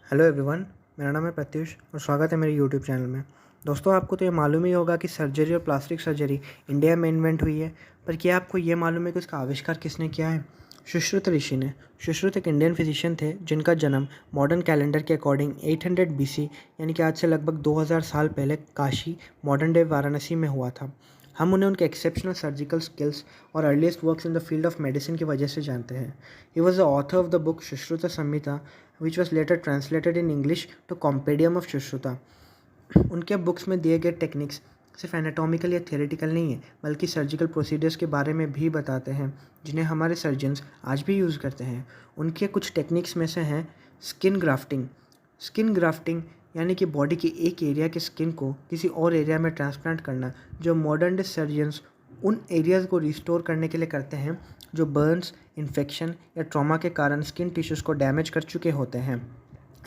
Hello everyone, मेरा नाम है प्रत्युष और स्वागत है मेरे यूट्यूब चैनल में। दोस्तों, आपको तो ये मालूम ही होगा कि सर्जरी और प्लास्टिक सर्जरी इंडिया में इन्वेंट हुई है, पर क्या आपको ये मालूम है कि उसका आविष्कार किसने किया है? सुश्रुत ऋषि ने। सुश्रुत एक इंडियन फिजिशियन थे जिनका जन्म मॉडर्न कैलेंडर के अकॉर्डिंग 800 BC यानी कि आज से लगभग 2000 साल पहले काशी, मॉडर्न डे वाराणसी में हुआ था। हम उन्हें उनके एक्सेप्शनल सर्जिकल स्किल्स और earliest works in the field of medicine की वजह से जानते हैं। He was the author of the book Sushruta Samhita which was later translated in English to Compendium of Sushruta। उनके बुक्स में दिए गए टेक्निक्स सिर्फ एनाटॉमिकल या थियोरेटिकल नहीं है, बल्कि सर्जिकल प्रोसीजर्स के बारे में भी बताते हैं जिन्हें हमारे सर्जन्स आज भी यूज़ करते हैं। उनके कुछ टेक्निक्स में से हैं स्किन ग्राफ्टिंग। स्किन ग्राफ्टिंग यानी कि बॉडी की एक एरिया के स्किन को किसी और एरिया में ट्रांसप्लांट करना, जो मॉडर्न डे सर्जन्स उन एरियाज़ को रिस्टोर करने के लिए करते हैं जो बर्न्स, इन्फेक्शन या ट्रॉमा के कारण स्किन टिश्यूज़ को डैमेज कर चुके होते हैं।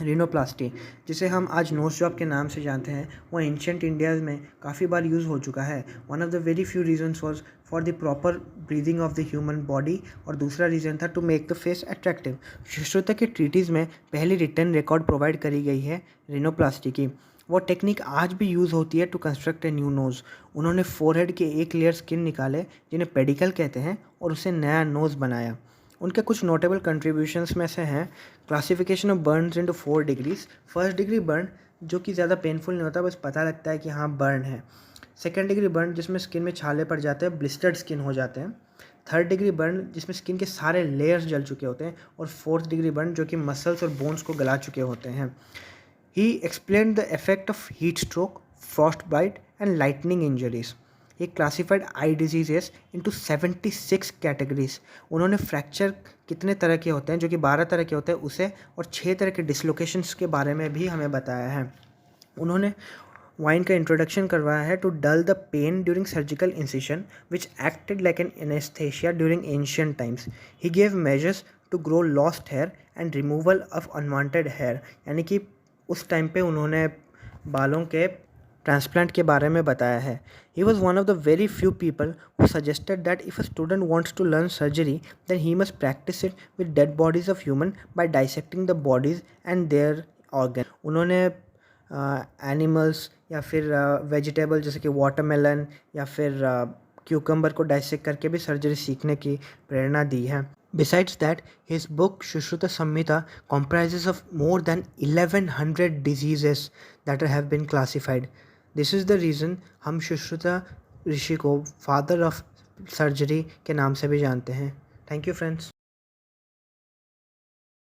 रिनोप्लास्टी, जिसे हम आज नोज जॉब के नाम से जानते हैं, वो एंशियंट इंडिया में काफ़ी बार यूज़ हो चुका है। One of the very few reasons was for the proper breathing of the human body, और दूसरा रीज़न था to make the face attractive. Sushruta के ट्रीटीज़ में पहली रिटर्न रिकॉर्ड प्रोवाइड करी गई है रिनोप्लास्टी की। वो टेक्निक आज भी यूज़ होती है to construct a new nose. उन्होंने फोरहेड के एक लेयर स्किन निकाले जिन्हें पेडिकल कहते हैं और उसे नया नोज़ बनाया। उनके कुछ नोटेबल कंट्रीब्यूशंस में से हैं classification of Burns into 4 degrees. First degree burn, जो कि ज़्यादा पेनफुल नहीं होता, बस पता लगता है कि हाँ बर्न है। सेकेंड डिग्री बर्न, जिसमें स्किन में छाले पड़ जाते हैं, ब्लिस्टर्ड स्किन हो जाते हैं। थर्ड डिग्री बर्न, जिसमें स्किन के सारे लेयर्स जल चुके होते हैं। और फोर्थ डिग्री बर्न, जो कि मसल्स और बोन्स को गला चुके होते हैं। He explained the effect of heat stroke, frostbite and lightning injuries. He classified eye diseases into 76 categories. उन्होंने फ्रैक्चर कितने तरह के होते हैं, जो कि 12 तरह के होते हैं उसे, और 6 तरह के डिसलोकेशंस के बारे में भी हमें बताया है। उन्होंने वाइन का इंट्रोडक्शन करवाया है to dull the pain during surgical incision which acted like an anaesthesia during ancient times. He gave measures to grow lost hair and removal of unwanted hair, यानी कि उस टाइम पे उन्होंने बालों के ट्रांसप्लांट के बारे में बताया है। He was one of the very few people who suggested that if a student wants to learn surgery then he must practice it with dead bodies of human by dissecting the bodies and their organ. उन्होंने animals या फिर vegetable जैसे कि watermelon या फिर cucumber को dissect करके भी सर्जरी सीखने की प्रेरणा दी है। Besides that, his book Sushruta Samhita comprises of more than 1100 diseases that have been classified. This is the reason हम सुश्रुता ऋषि को फादर ऑफ सर्जरी के नाम से भी जानते हैं। Thank you friends.